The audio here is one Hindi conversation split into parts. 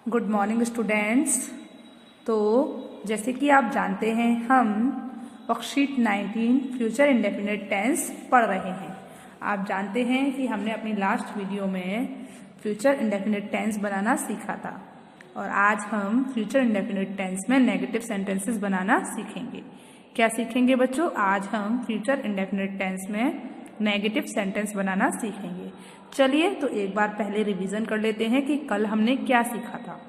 Good morning students. तो जैसे कि आप जानते हैं हम वर्कशीट 19 फ्यूचर इंडेफिनिट टेंस पढ़ रहे हैं। आप जानते हैं कि हमने अपनी लास्ट वीडियो में फ्यूचर इंडेफिनिट टेंस बनाना सीखा था और आज हम फ्यूचर इंडेफिनिट टेंस में नेगेटिव सेंटेंसेस बनाना सीखेंगे। क्या सीखेंगे बच्चों? आज हम फ्यूचर इंडेफिनिट टेंस में नेगेटिव सेंटेंस बनाना सीखेंगे। चलिए तो एक बार पहले रिवीजन कर लेते हैं कि कल हमने क्या सीखा था।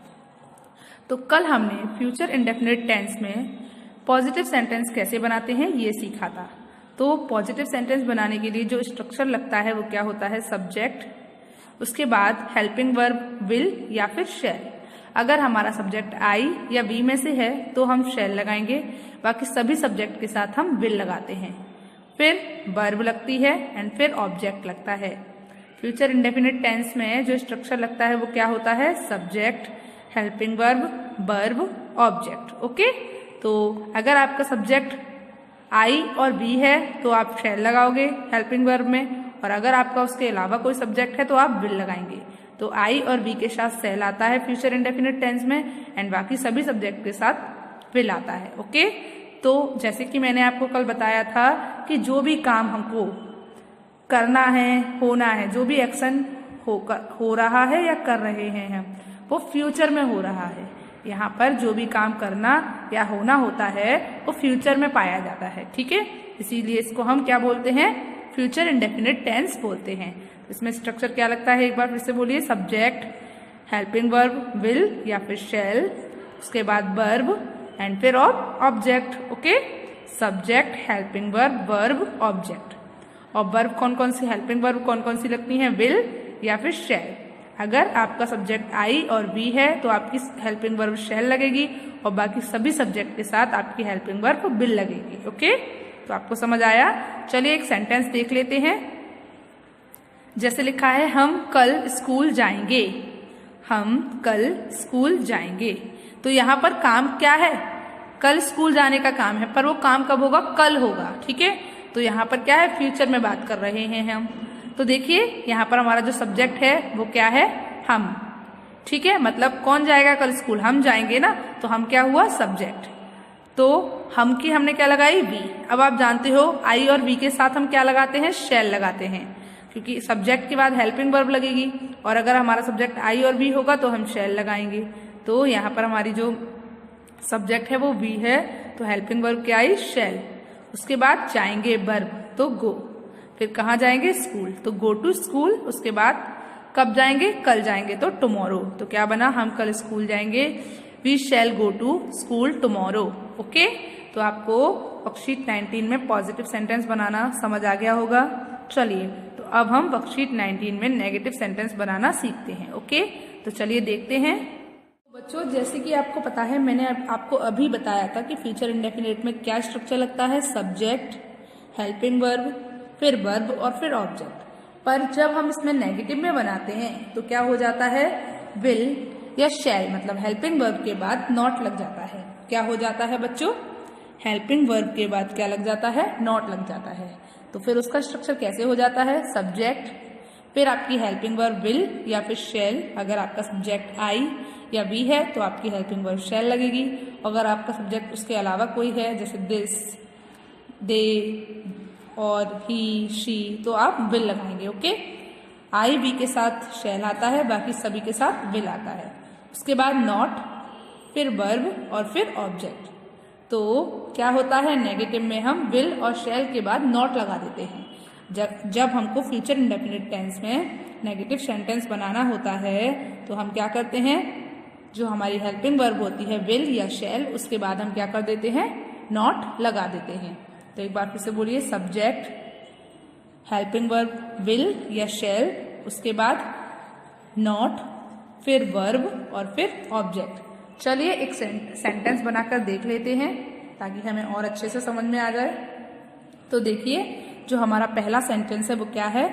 तो कल हमने फ्यूचर इंडेफिनिट टेंस में पॉजिटिव सेंटेंस कैसे बनाते हैं ये सीखा था। तो पॉजिटिव सेंटेंस बनाने के लिए जो स्ट्रक्चर लगता है वो क्या होता है? सब्जेक्ट, उसके बाद हेल्पिंग वर्ब विल या फिर शैल। अगर हमारा सब्जेक्ट आई या वी में से है तो हम शैल लगाएंगे, बाकी सभी सब्जेक्ट के साथ हम विल लगाते हैं। फिर वर्ब लगती है एंड फिर ऑब्जेक्ट लगता है। फ्यूचर इंडेफिनिट टेंस में जो स्ट्रक्चर लगता है वो क्या होता है? Subject, helping verb, object. Okay, तो अगर आपका सब्जेक्ट आई और बी है तो आप शैल लगाओगे हेल्पिंग वर्ब में, और अगर आपका उसके अलावा कोई सब्जेक्ट है तो आप विल लगाएंगे। तो आई और बी के साथ शैल आता है फ्यूचर इंडेफिनिट टेंस में एंड बाकी सभी सब्जेक्ट के साथ विल आता है। ओके, तो जैसे कि मैंने आपको कल बताया था कि जो भी काम हमको करना है, होना है, जो भी एक्शन हो रहा है या कर रहे हैं हम, वो फ्यूचर में हो रहा है। यहाँ पर जो भी काम करना या होना होता है वो फ्यूचर में पाया जाता है। ठीक है, इसीलिए इसको हम क्या बोलते हैं? फ्यूचर इंडेफिनिट टेंस बोलते हैं। इसमें स्ट्रक्चर क्या लगता है? एक बार फिर से बोलिए। सब्जेक्ट, हेल्पिंग वर्ब विल या फिर शैल, उसके बाद वर्ब एंड फिर object. Okay, subject, helping verb, object. और वर्ब कौन कौन सी, हेल्पिंग वर्ब कौन कौन सी लगती हैं? विल या फिर शैल। अगर आपका सब्जेक्ट आई और बी है तो आपकी हेल्पिंग वर्ब शैल लगेगी और बाकी सभी सब्जेक्ट के साथ आपकी हेल्पिंग वर्ब विल लगेगी। ओके, तो आपको समझ आया? चलिए एक सेंटेंस देख लेते हैं। जैसे लिखा है, हम कल स्कूल जाएंगे। हम कल स्कूल जाएंगे। तो यहाँ पर काम क्या है? कल स्कूल जाने का काम है, पर वो काम कब होगा? कल होगा। ठीक है, तो यहाँ पर क्या है? फ्यूचर में बात कर रहे हैं हम। तो देखिए यहाँ पर हमारा जो सब्जेक्ट है वो क्या है? हम। ठीक है, मतलब कौन जाएगा कल स्कूल? हम जाएंगे ना, तो हम क्या हुआ? सब्जेक्ट। तो हम की हमने क्या लगाई? वी। अब आप जानते हो आई और वी के साथ हम क्या लगाते हैं? शैल लगाते हैं, क्योंकि सब्जेक्ट के बाद हेल्पिंग वर्ब लगेगी और अगर हमारा सब्जेक्ट आई और वी होगा तो हम शैल लगाएंगे। तो यहाँ पर हमारी जो सब्जेक्ट है वो वी है, तो हेल्पिंग वर्ब क्या आई? शैल। उसके बाद जाएंगे वर्ब, तो गो। फिर कहाँ जाएंगे? स्कूल, तो गो टू स्कूल। उसके बाद कब जाएंगे? कल जाएंगे, तो टुमारो। तो क्या बना? हम कल स्कूल जाएंगे। We shall go to school tomorrow. Okay, तो आपको वर्कशीट 19 में पॉजिटिव सेंटेंस बनाना समझ आ गया होगा। चलिए तो अब हम वर्कशीट 19 में नेगेटिव सेंटेंस बनाना सीखते हैं। ओके, तो चलिए देखते हैं। बच्चों जैसे कि आपको पता है, मैंने आपको अभी बताया था कि फ्यूचर इंडेफिनिट में क्या स्ट्रक्चर लगता है? सब्जेक्ट, हेल्पिंग वर्ब, फिर वर्ब और फिर ऑब्जेक्ट। पर जब हम इसमें नेगेटिव में बनाते हैं तो क्या हो जाता है? विल या शैल, मतलब हेल्पिंग वर्ब के बाद नॉट लग जाता है। क्या हो जाता है बच्चों? हेल्पिंग वर्ब के बाद क्या लग जाता है? नॉट लग जाता है। तो फिर उसका स्ट्रक्चर कैसे हो जाता है? सब्जेक्ट, फिर आपकी हेल्पिंग वर्ब विल या फिर शैल। अगर आपका सब्जेक्ट आई या बी है तो आपकी हेल्पिंग वर्ब शैल लगेगी। अगर आपका सब्जेक्ट उसके अलावा कोई है, जैसे दिस, दे और ही, शी, तो आप विल लगाएंगे। ओके, आई बी के साथ शैल आता है, बाकी सभी के साथ विल आता है। उसके बाद नॉट, फिर वर्ब और फिर ऑब्जेक्ट। तो क्या होता है? नेगेटिव में हम विल और शैल के बाद नॉट लगा देते हैं। जब हमको फ्यूचर इंडेफिनिट टेंस में नेगेटिव सेंटेंस बनाना होता है तो हम क्या करते हैं? जो हमारी हेल्पिंग वर्ब होती है विल या शैल, उसके बाद हम क्या कर देते हैं? नॉट लगा देते हैं। तो एक बार फिर से बोलिए। सब्जेक्ट, हेल्पिंग वर्ब विल या शैल, उसके बाद नॉट, फिर वर्ब और फिर ऑब्जेक्ट। चलिए एक सेंटेंस बनाकर देख लेते हैं ताकि हमें और अच्छे से समझ में आ जाए। तो देखिए जो हमारा पहला सेंटेंस है वो क्या है?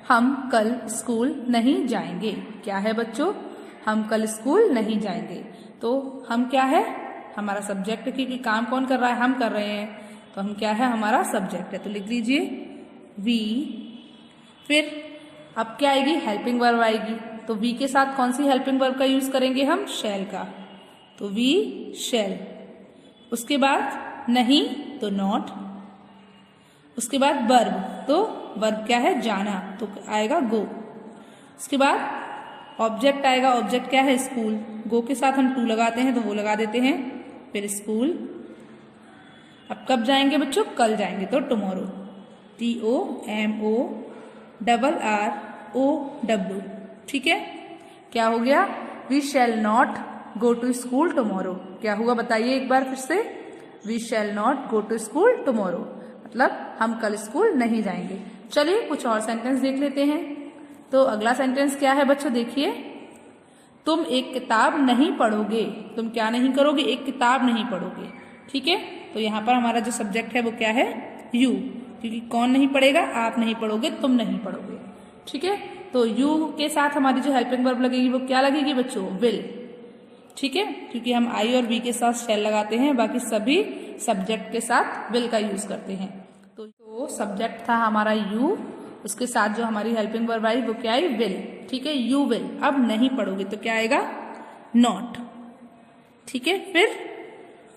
हम कल स्कूल नहीं जाएंगे। क्या है बच्चों? हम कल स्कूल नहीं जाएंगे। तो हम क्या है? हमारा सब्जेक्ट, क्योंकि काम कौन कर रहा है? हम कर रहे हैं, तो हम क्या है? हमारा सब्जेक्ट है। तो लिख लीजिए वी। फिर अब क्या आएगी? हेल्पिंग वर्ब आएगी। तो वी के साथ कौन सी हेल्पिंग वर्ब का यूज करेंगे हम? शैल का। तो वी शैल। उसके बाद नहीं तो नॉट। उसके बाद वर्ब, तो वर्ब क्या है? जाना, तो आएगा गो। उसके बाद ऑब्जेक्ट आएगा। ऑब्जेक्ट क्या है? स्कूल। गो के साथ हम टू लगाते हैं तो वो लगा देते हैं, फिर स्कूल। अब कब जाएंगे बच्चों? कल जाएंगे, तो टुमारो। TOMORROW। ठीक है, क्या हो गया? We shall not go to school tomorrow. क्या हुआ बताइए एक बार फिर से? We shall not go to school tomorrow, मतलब हम कल स्कूल नहीं जाएंगे। चलिए कुछ और सेंटेंस देख लेते हैं। तो अगला सेंटेंस क्या है बच्चों? देखिए, तुम एक किताब नहीं पढ़ोगे। तुम क्या नहीं करोगे? एक किताब नहीं पढ़ोगे। ठीक है, तो यहाँ पर हमारा जो सब्जेक्ट है वो क्या है? यू, क्योंकि कौन नहीं पढ़ेगा? आप नहीं पढ़ोगे, तुम नहीं पढ़ोगे। ठीक है, तो यू के साथ हमारी जो हेल्पिंग वर्ब लगेगी वो क्या लगेगी बच्चों? विल। ठीक है, क्योंकि हम आई और वी के साथ शैल लगाते हैं, बाकी सभी सब्जेक्ट के साथ विल का यूज करते हैं। तो सब्जेक्ट था हमारा यू, उसके साथ जो हमारी हेल्पिंग वर्ब आई वो क्या आई? विल। ठीक है, यू विल। अब नहीं पढ़ोगे तो क्या आएगा? नॉट। ठीक है, फिर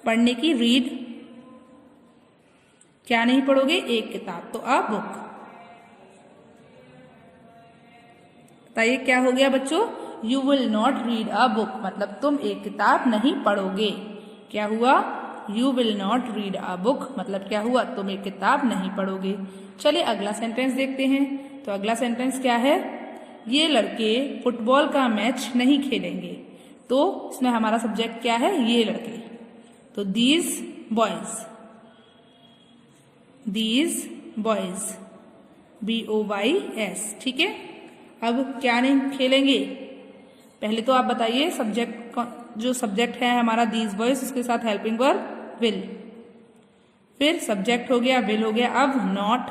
पढ़ने की रीड। क्या नहीं पढ़ोगे? एक किताब, तो अ बुक। बताइए क्या हो गया बच्चों? You will not read a book, मतलब तुम एक किताब नहीं पढ़ोगे। क्या हुआ? You will not read a book, मतलब क्या हुआ? तुम एक किताब नहीं पढ़ोगे। चलिए अगला सेंटेंस देखते हैं। तो अगला सेंटेंस क्या है? ये लड़के फुटबॉल का मैच नहीं खेलेंगे। तो इसमें हमारा सब्जेक्ट क्या है? ये लड़के। तो these boys, these boys, BOYS। ठीक है, अब क्या नहीं खेलेंगे? पहले तो आप बताइए सब्जेक्ट, जो सब्जेक्ट है हमारा दीज बॉयज, उसके साथ हेल्पिंग वर्ब विल, फिर सब्जेक्ट हो गया, विल हो गया, अब नॉट।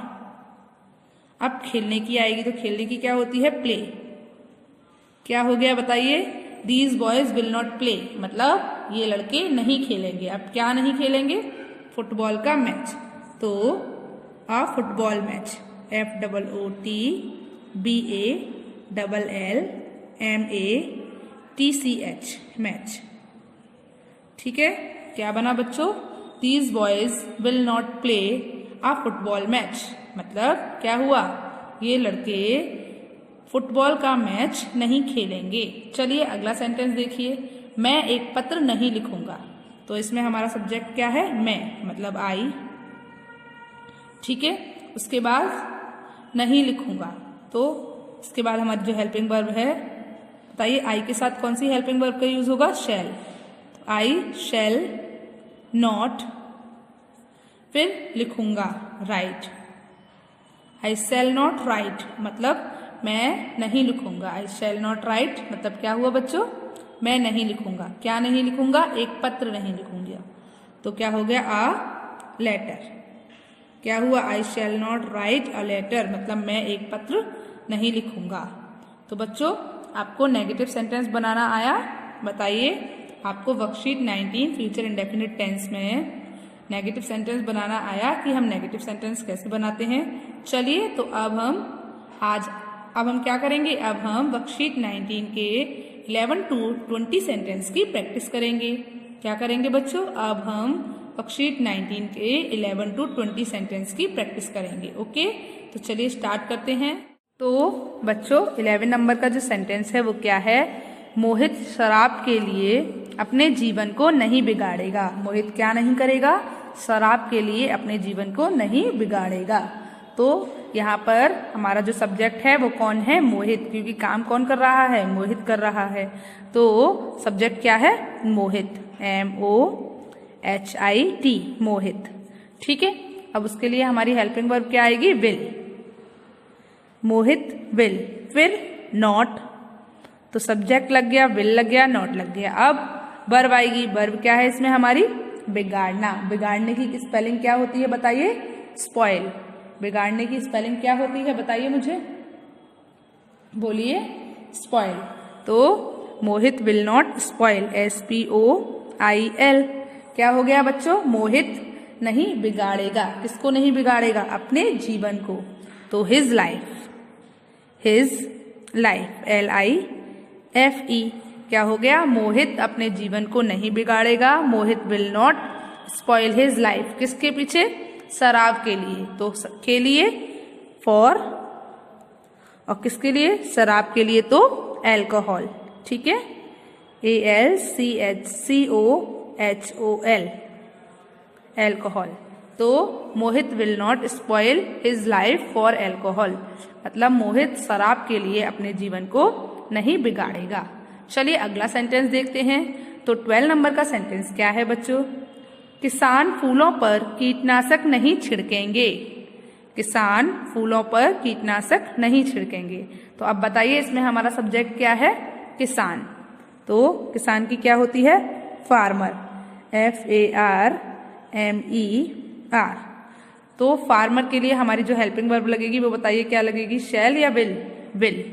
अब खेलने की आएगी, तो खेलने की क्या होती है? प्ले। क्या हो गया बताइए? These boys will not play, मतलब ये लड़के नहीं खेलेंगे। अब क्या नहीं खेलेंगे? फुटबॉल का मैच। तो अ फुटबॉल मैच, FOOTBALLMATCH, मैच। ठीक है, क्या बना बच्चों? These boys will not play a football match, मतलब क्या हुआ? ये लड़के फुटबॉल का मैच नहीं खेलेंगे। चलिए अगला सेंटेंस देखिए। मैं एक पत्र नहीं लिखूंगा। तो इसमें हमारा सब्जेक्ट क्या है? मैं, मतलब आई। ठीक है, उसके बाद नहीं लिखूंगा, तो इसके बाद हमारी जो हेल्पिंग वर्ब है, बताइए आई के साथ कौन सी हेल्पिंग वर्ब का यूज होगा? शैल। तो आई शैल नॉट, फिर लिखूंगा, right. I shall not right, मतलब मैं नहीं लिखूंगा। आई शैल नॉट राइट, मतलब क्या हुआ बच्चों? मैं नहीं लिखूंगा। क्या नहीं लिखूंगा? एक पत्र नहीं लिखूंगा। तो क्या हो गया? A letter. क्या हुआ? I shall not write a letter, मतलब मैं एक पत्र नहीं लिखूंगा। तो बच्चों आपको नेगेटिव सेंटेंस बनाना आया? बताइए, आपको वर्कशीट 19 फ्यूचर इंडेफिनिट टेंस में नेगेटिव सेंटेंस बनाना आया कि हम नेगेटिव सेंटेंस कैसे बनाते हैं? चलिए, तो अब हम क्या करेंगे? अब हम वर्कशीट 19 के 11 to 20 सेंटेंस की प्रैक्टिस करेंगे। क्या करेंगे बच्चों? अब हम वर्कशीट 19 के 11 to 20 सेंटेंस की प्रैक्टिस करेंगे। ओके, तो चलिए स्टार्ट करते हैं। तो बच्चों 11 नंबर का जो सेंटेंस है वो क्या है? मोहित शराब के लिए अपने जीवन को नहीं बिगाड़ेगा। मोहित क्या नहीं करेगा? शराब के लिए अपने जीवन को नहीं बिगाड़ेगा। तो यहाँ पर हमारा जो सब्जेक्ट है वो कौन है? मोहित, क्योंकि काम कौन कर रहा है? मोहित कर रहा है। तो सब्जेक्ट क्या है? मोहित, MOHIT, मोहित। ठीक है, अब उसके लिए हमारी हेल्पिंग वर्ब क्या आएगी? विल। मोहित विल, फिर नॉट। तो सब्जेक्ट लग गया, विल लग गया, नॉट लग गया। अब वर्ब आएगी। वर्ब क्या है इसमें हमारी? बिगाड़ना। बिगाड़ने की स्पेलिंग क्या होती है बताइए? स्पॉइल। बिगाड़ने की स्पेलिंग क्या होती है बताइए मुझे? बोलिए। स्पॉइल। तो Mohit will not spoil, SPOIL। क्या हो गया बच्चों? मोहित नहीं बिगाड़ेगा। किसको नहीं बिगाड़ेगा? अपने जीवन को। तो his life, his life, LIFE। FE क्या हो गया? मोहित अपने जीवन को नहीं बिगाड़ेगा। Mohit will not spoil his life. किसके पीछे? शराब के लिए। तो के लिए फॉर, और किसके लिए? शराब के लिए तो एल्कोहल। ठीक है, ALCHCOHOL, एल्कोहल। तो Mohit will not spoil his life for alcohol, मतलब मोहित शराब के लिए अपने जीवन को नहीं बिगाड़ेगा। चलिए अगला सेंटेंस देखते हैं। तो 12 नंबर का सेंटेंस क्या है बच्चों? किसान फूलों पर कीटनाशक नहीं छिड़केंगे। किसान फूलों पर कीटनाशक नहीं छिड़केंगे। तो अब बताइए इसमें हमारा सब्जेक्ट क्या है? किसान। तो किसान की क्या होती है? Farmer, FARMER। तो फार्मर के लिए हमारी जो हेल्पिंग वर्ब लगेगी वो बताइए क्या लगेगी? शैल या विल? विल।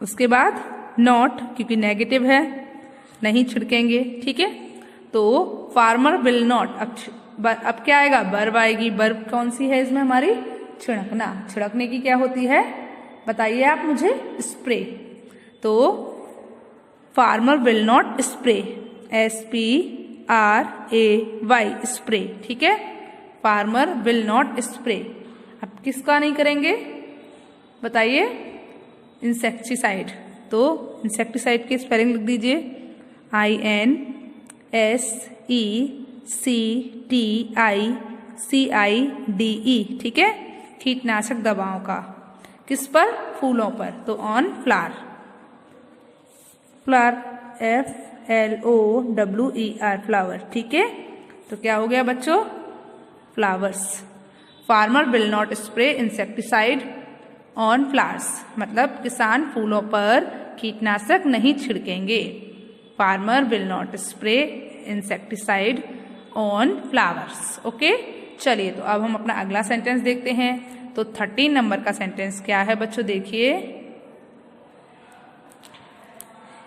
उसके बाद नॉट, क्योंकि नेगेटिव है, नहीं छिड़केंगे। ठीक है, तो फार्मर विल नॉट, अब क्या आएगा? वर्ब आएगी। वर्ब कौन सी है इसमें हमारी? छिड़कना। छिड़कने की क्या होती है बताइए आप मुझे? स्प्रे। तो farmer will not spray, SPRAY, spray. ठीक है, फार्मर विल नॉट स्प्रे। अब किसका नहीं करेंगे बताइए? इंसेक्टिसाइड। तो इंसेक्टिसाइड की स्पेलिंग लिख दीजिए, INSECTICIDE। ठीक है, कीटनाशक दवाओं का। किस पर? फूलों पर। तो on flower, flower, FLOWER, flower. ठीक है, तो क्या हो गया बच्चों? Flowers. Farmer will not spray insecticide on flowers, मतलब किसान फूलों पर कीटनाशक नहीं छिड़केंगे। Farmer will not spray insecticide on flowers. Okay, चलिए तो अब हम अपना अगला सेंटेंस देखते हैं। तो 13 नंबर का सेंटेंस क्या है बच्चों? देखिए,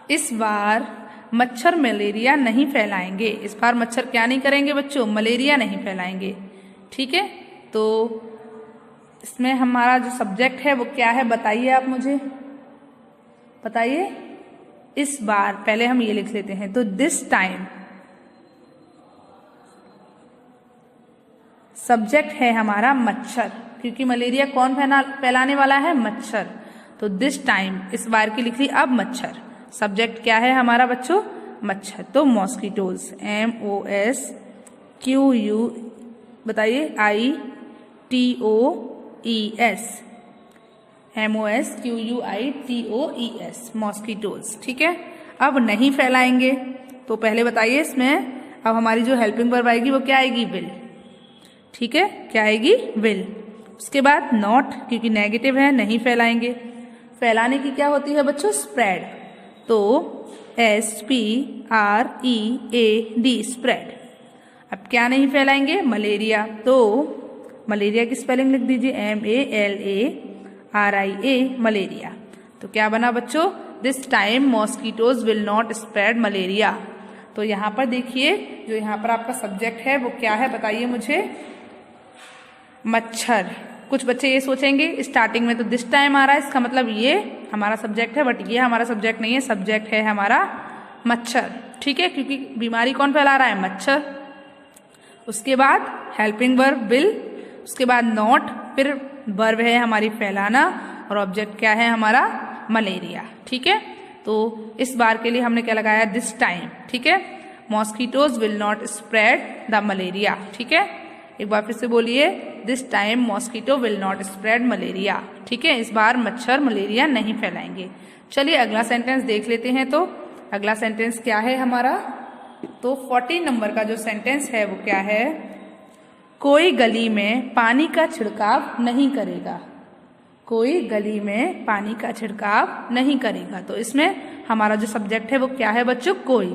इस बार मच्छर मलेरिया नहीं फैलाएंगे। इस बार मच्छर क्या नहीं करेंगे बच्चों? मलेरिया नहीं फैलाएंगे। ठीक है, तो इसमें हमारा जो सब्जेक्ट है वो क्या है बताइए आप मुझे? बताइए। इस बार, पहले हम ये लिख लेते हैं। तो दिस टाइम, सब्जेक्ट है हमारा मच्छर, क्योंकि मलेरिया कौन फैलाने वाला है? मच्छर। तो दिस टाइम, इस बार की लिख ली। अब मच्छर, सब्जेक्ट क्या है हमारा बच्चों? मच्छर। तो मॉस्किटोज, MOSQU, बताइए, ITOES, MOSQUITOES, मॉस्किटोज। ठीक है, अब नहीं फैलाएंगे। तो पहले बताइए इसमें अब हमारी जो हेल्पिंग वर्ब आएगी वो क्या आएगी? विल। ठीक है, क्या आएगी? विल। उसके बाद नॉट, क्योंकि नेगेटिव है, नहीं फैलाएंगे। फैलाने की क्या होती है बच्चों? स्प्रेड। तो SPREAD, स्प्रेड। अब क्या नहीं फैलाएंगे? मलेरिया। तो मलेरिया की स्पेलिंग लिख दीजिए, MALARIA, मलेरिया। तो क्या बना बच्चों? This time mosquitoes will not spread malaria. तो यहाँ पर देखिए, जो यहाँ पर आपका सब्जेक्ट है वो क्या है बताइए मुझे? मच्छर। कुछ बच्चे ये सोचेंगे स्टार्टिंग में तो दिस टाइम आ रहा है, इसका मतलब ये हमारा सब्जेक्ट है, बट ये हमारा सब्जेक्ट नहीं है। सब्जेक्ट है हमारा मच्छर। ठीक है, क्योंकि बीमारी कौन फैला रहा है? मच्छर। उसके बाद हेल्पिंग वर्ब विल, उसके बाद नॉट, फिर वर्ब है हमारी फैलाना, और ऑब्जेक्ट क्या है हमारा? मलेरिया। ठीक है, तो इस बार के लिए हमने क्या लगाया? This time. ठीक है, mosquitoes will not spread the malaria. ठीक है, एक बार फिर से बोलिए, this time mosquito will not spread malaria. ठीक है, इस बार मच्छर मलेरिया नहीं फैलाएंगे। चलिए अगला सेंटेंस देख लेते हैं। तो अगला सेंटेंस क्या है हमारा? तो 14 नंबर का जो सेंटेंस है वो क्या है? कोई गली में पानी का छिड़काव नहीं करेगा। कोई गली में पानी का छिड़काव नहीं करेगा। तो इसमें हमारा जो सब्जेक्ट है वो क्या है बच्चों? कोई।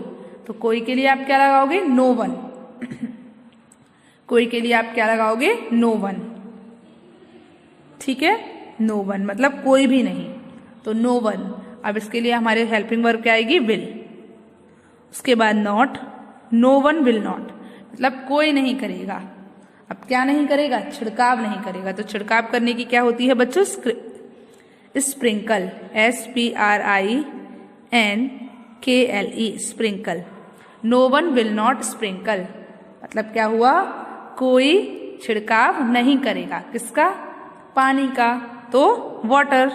तो कोई के लिए आप क्या लगाओगे? No one. कोई के लिए आप क्या लगाओगे? No one. ठीक है, नो वन मतलब कोई भी नहीं, तो नो वन। अब इसके लिए हमारे हेल्पिंग वर्ब क्या आएगी? विल। उसके बाद not, no one will not, मतलब कोई नहीं करेगा। अब क्या नहीं करेगा? छिड़काव नहीं करेगा। तो छिड़काव करने की क्या होती है बच्चों? Sprinkle, SPRINKLE, sprinkle. No one will not sprinkle, मतलब क्या हुआ, कोई छिड़काव नहीं करेगा, किसका, पानी का, तो वाटर।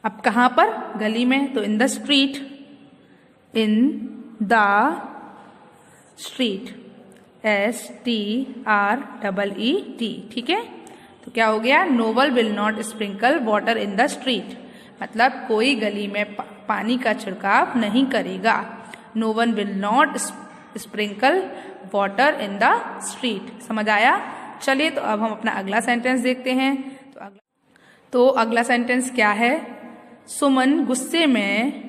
अब कहाँ पर, गली में, तो in the street, in the street, STREET, ठीक है। तो क्या हो गया, nobody will not sprinkle water in the street, मतलब कोई गली में पानी का छिड़काव नहीं करेगा। No one will not sprinkle water in the street, समझ आया। चलिए तो अब हम अपना अगला सेंटेंस देखते हैं। तो अगला सेंटेंस क्या है, सुमन गुस्से में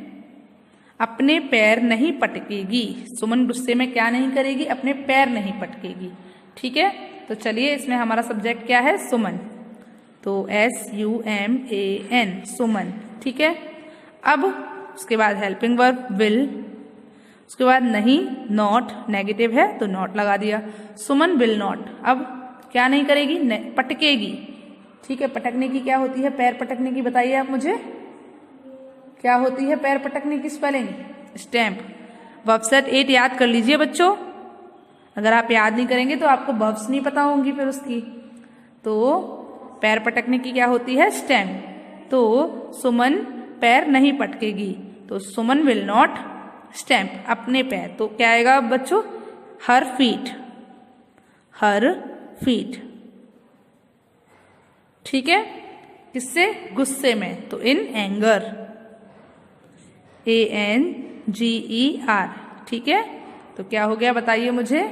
अपने पैर नहीं पटकेगी। सुमन गुस्से में क्या नहीं करेगी, अपने पैर नहीं पटकेगी, ठीक है। तो चलिए इसमें हमारा सब्जेक्ट क्या है, सुमन, तो SUMAN, सुमन, ठीक है। अब उसके बाद हेल्पिंग वर्ब विल, उसके बाद नहीं, नॉट, नेगेटिव है तो नॉट लगा दिया। सुमन विल नॉट, अब क्या नहीं करेगी, पटकेगी, ठीक है। पटकने की क्या होती है, पैर पटकने की बताइए आप मुझे, क्या होती है पैर पटकने की स्पेलिंग, स्टैम्प। वर्ब सेट 8 याद कर लीजिए बच्चों, अगर आप याद नहीं करेंगे तो आपको वर्ब्स नहीं पता होंगी फिर उसकी। तो पैर पटकने की क्या होती है, स्टैम्प। तो सुमन पैर नहीं पटकेगी, तो सुमन विल नॉट स्टैम्प, अपने पैर, तो क्या आएगा बच्चों, हर फीट, हर फीट, ठीक है। किससे, गुस्से में, तो इन एंगर, ANGER, ठीक है। तो क्या हो गया बताइए मुझे,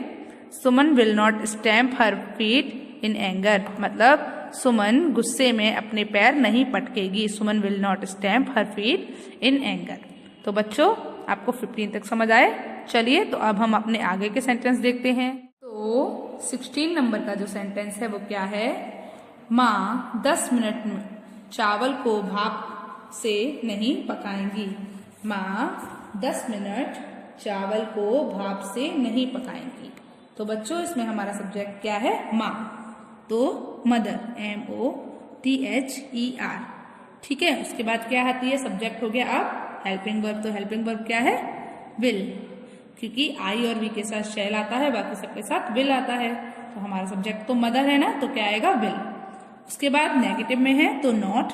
Suman will not stamp her feet in anger, मतलब सुमन गुस्से में अपने पैर नहीं पटकेगी। Suman will not stamp her feet in anger. तो बच्चों आपको 15 तक समझ आए। चलिए तो अब हम अपने आगे के सेंटेंस देखते हैं। तो 16 नंबर का जो सेंटेंस है वो क्या है, माँ 10 मिनट में चावल को भाप से नहीं पकाएंगी। माँ 10 मिनट चावल को भाप से नहीं पकाएंगी। तो बच्चों इसमें हमारा सब्जेक्ट क्या है, माँ, तो मदर, MOTHER, ठीक है। उसके बाद क्या आती है, सब्जेक्ट हो गया अब हेल्पिंग वर्ब, तो हेल्पिंग वर्ब क्या है, विल, क्योंकि आई और वी के साथ शैल आता है, बाकी सबके साथ विल आता है। तो हमारा सब्जेक्ट तो मदर है ना, तो क्या आएगा, विल। उसके बाद नेगेटिव में है तो नॉट।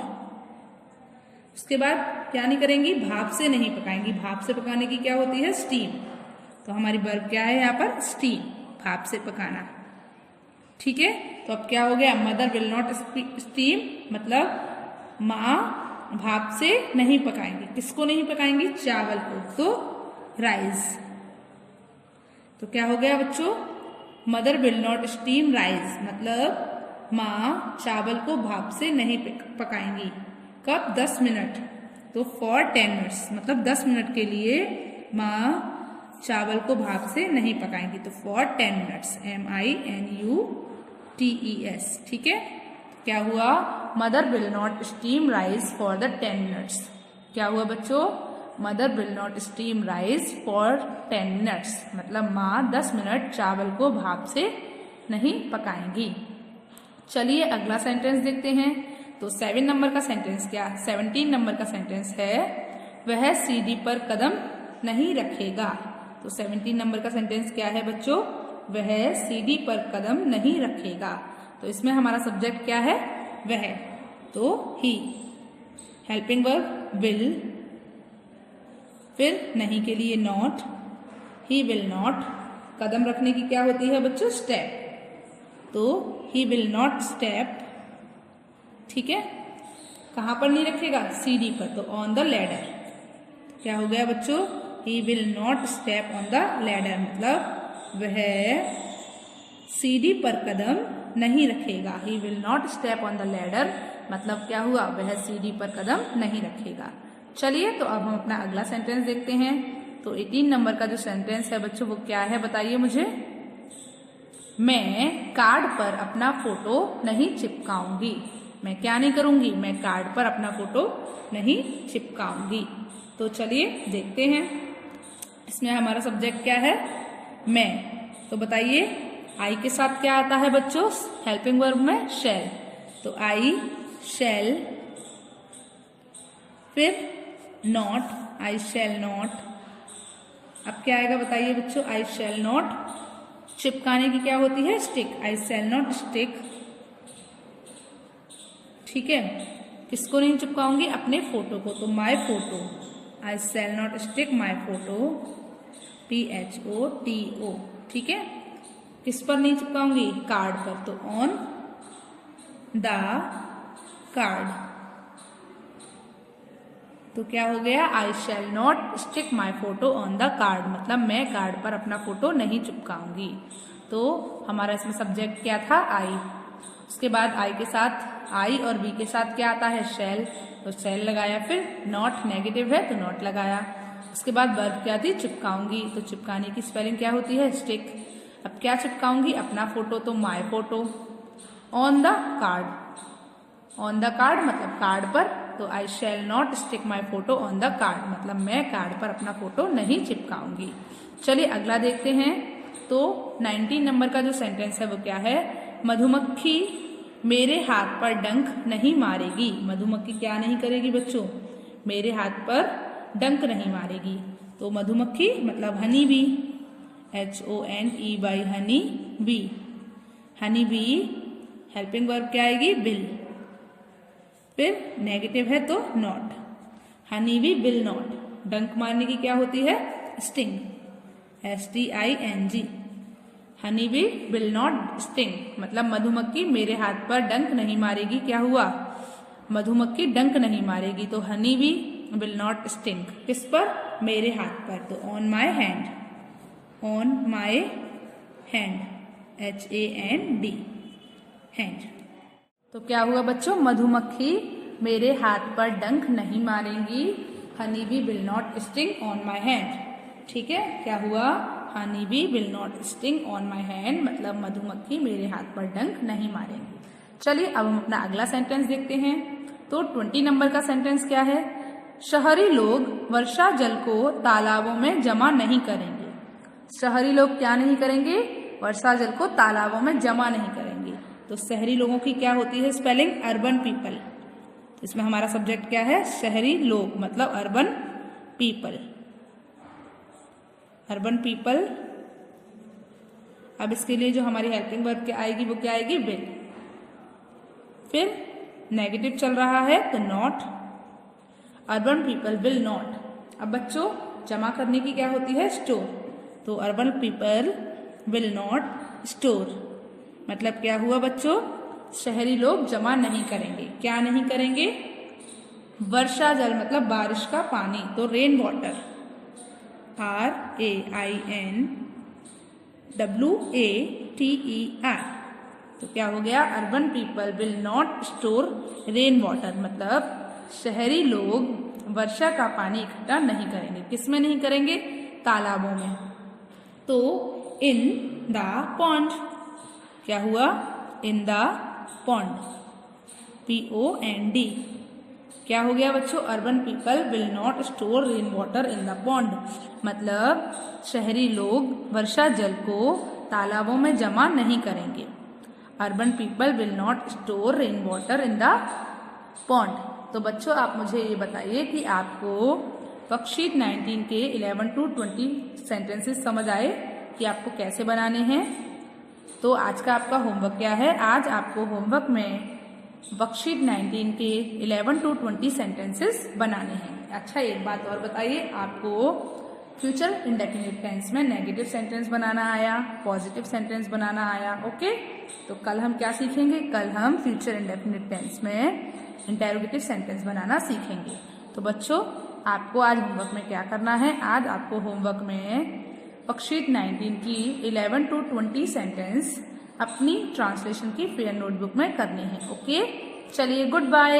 उसके बाद क्या नहीं करेंगी, भाप से नहीं पकाएंगी। भाप से पकाने की क्या होती है, स्टीम। तो हमारी वर्ब क्या है यहाँ पर, स्टीम, भाप से पकाना, ठीक है। तो अब क्या हो गया, मदर विल नॉट स्टीम, मतलब माँ भाप से नहीं पकाएंगी। किसको नहीं पकाएंगी, चावल को, तो राइस। तो क्या हो गया बच्चों, mother will not steam rice, मतलब माँ चावल को भाप से नहीं पकाएंगी। कब, 10 मिनट, तो फॉर 10 मिनट्स, मतलब 10 मिनट के लिए माँ चावल को भाप से नहीं पकाएंगी। तो फॉर 10 मिनट्स, MINUTES, ठीक है। क्या हुआ, mother will not steam rice for the 10 minutes. क्या हुआ बच्चों, mother will not steam rice for 10 minutes, मतलब माँ 10 मिनट चावल को भाप से नहीं पकाएंगी। चलिए अगला सेंटेंस देखते हैं। तो 7 नंबर का सेंटेंस क्या, 17 नंबर का सेंटेंस है, वह सीढ़ी पर कदम नहीं रखेगा। तो 17 नंबर का सेंटेंस क्या है बच्चों, वह सीढ़ी पर कदम नहीं रखेगा। तो इसमें हमारा सब्जेक्ट क्या है, वह, तो ही, हेल्पिंग वर्ब विल, फिर नहीं के लिए नॉट, ही विल नॉट, कदम रखने की क्या होती है बच्चों, स्टेप, तो ही विल नॉट स्टेप, ठीक है। कहाँ पर नहीं रखेगा, सीढ़ी पर, तो ऑन द लैडर। क्या हो गया बच्चों, he will not step on the ladder, मतलब वह सीढ़ी पर कदम नहीं रखेगा। He will not step on the ladder, मतलब क्या हुआ, वह सीढ़ी पर कदम नहीं रखेगा। चलिए तो अब हम अपना अगला सेंटेंस देखते हैं। तो 18 नंबर का जो सेंटेंस है बच्चों वो क्या है बताइए मुझे, मैं कार्ड पर अपना फोटो नहीं चिपकाऊंगी। मैं क्या नहीं करूंगी, मैं कार्ड पर अपना फोटो नहीं चिपकाऊंगी। तो चलिए देखते हैं इसमें हमारा सब्जेक्ट क्या है, मैं। तो बताइए आई के साथ क्या आता है बच्चों, हेल्पिंग वर्ब में शैल। तो आई शैल, फिर नॉट, आई शैल नॉट। अब क्या आएगा बताइए बच्चों, आई शैल नॉट चिपकाने की क्या होती है, stick, I shall not stick. ठीक है, किसको नहीं चिपकाऊंगी, अपने फोटो को, तो my photo, I shall not stick my photo, PHOTO। ठीक है, किस पर नहीं चिपकाऊंगी, कार्ड पर, तो ऑन द कार्ड। तो क्या हो गया, I shall not stick my photo on the card, मतलब मैं कार्ड पर अपना फोटो नहीं चिपकाऊंगी। तो हमारा इसमें सब्जेक्ट क्या था, आई। उसके बाद आई के साथ, आई और बी के साथ क्या आता है, शैल, तो शैल लगाया, फिर नॉट नेगेटिव है तो नॉट लगाया। उसके बाद वर्ब क्या थी, चिपकाऊंगी, तो चिपकाने की स्पेलिंग क्या होती है, स्टिक। अब क्या चिपकाऊंगी, अपना फोटो, तो my photo, on the card, on the card मतलब कार्ड पर, तो I shall not stick my photo on the card, मतलब मैं कार्ड पर अपना फोटो नहीं चिपकाऊंगी। चलिए अगला देखते हैं। तो 19 नंबर का जो सेंटेंस है वो क्या है, मधुमक्खी मेरे हाथ पर डंक नहीं मारेगी। मधुमक्खी क्या नहीं करेगी बच्चों, मेरे हाथ पर डंक नहीं मारेगी। तो मधुमक्खी मतलब honey bee, HONEY, honey bee. Honey be helping verb क्या आएगी, विल, फिर नेगेटिव है तो not, Honey bee will not. डंक मारने की क्या होती है, sting, STING। Honey bee will not sting, मतलब मधुमक्खी मेरे हाथ पर डंक नहीं मारेगी। क्या हुआ, मधुमक्खी डंक नहीं मारेगी, तो Honey bee will not sting, किस पर, मेरे हाथ पर, तो on my hand, on my hand, HAND, hand. तो क्या हुआ बच्चों, मधुमक्खी मेरे हाथ पर डंक नहीं मारेंगी, honey bee will not sting on my hand. ठीक है, क्या हुआ, honey bee will not sting on my hand, मतलब मधुमक्खी मेरे हाथ पर डंक नहीं मारेंगी। चलिए अब हम अपना अगला सेंटेंस देखते हैं। तो 20 नंबर का सेंटेंस क्या है, शहरी लोग वर्षा जल को तालाबों में जमा नहीं करेंगे। शहरी लोग क्या नहीं करेंगे, वर्षा जल को तालाबों में जमा नहीं करेंगे। तो शहरी लोगों की क्या होती है स्पेलिंग, अर्बन पीपल। इसमें हमारा सब्जेक्ट क्या है, शहरी लोग, मतलब अर्बन पीपल, अर्बन पीपल। अब इसके लिए जो हमारी हेल्पिंग वर्ब क्या आएगी, वो क्या आएगी, विल। फिर नेगेटिव चल रहा है तो not, urban people will not. अब बच्चों जमा करने की क्या होती है, स्टोर, तो urban people will not store, मतलब क्या हुआ बच्चों, शहरी लोग जमा नहीं करेंगे। क्या नहीं करेंगे, वर्षा जल मतलब बारिश का पानी, तो रेन वाटर, RAINWATER। तो क्या हो गया, urban people will not store rain water, मतलब शहरी लोग वर्षा का पानी इकट्ठा नहीं करेंगे। किसमें नहीं करेंगे, तालाबों में। तो इन द पॉन्ड, क्या हुआ, इन द पॉन्ड, POND। क्या हो गया बच्चों, urban people will not store rain water in the pond, मतलब शहरी लोग वर्षा जल को तालाबों में जमा नहीं करेंगे। Urban people will not store rain water in the pond. तो बच्चों आप मुझे ये बताइए कि आपको वर्कशीट 19 के 11 to 20 सेंटेंसेस समझ आए कि आपको कैसे बनाने हैं। तो आज का आपका होमवर्क क्या है, आज आपको होमवर्क में वर्कशीट 19 के 11 to 20 सेंटेंसेस बनाने हैं। अच्छा एक बात और बताइए, आपको फ्यूचर इंडेफिनिट टेंस में नेगेटिव सेंटेंस बनाना आया, पॉजिटिव सेंटेंस बनाना आया, ओके। तो कल हम क्या सीखेंगे, कल हम फ्यूचर इंडेफिनिट टेंस में इंटेरोगेटिव सेंटेंस बनाना सीखेंगे। तो बच्चों आपको आज होमवर्क में क्या करना है, आज आपको होमवर्क में वर्कशीट 19 की 11 to 20 सेंटेंस अपनी ट्रांसलेशन की फेयर नोटबुक में करनी है, ओके। चलिए गुड बाय।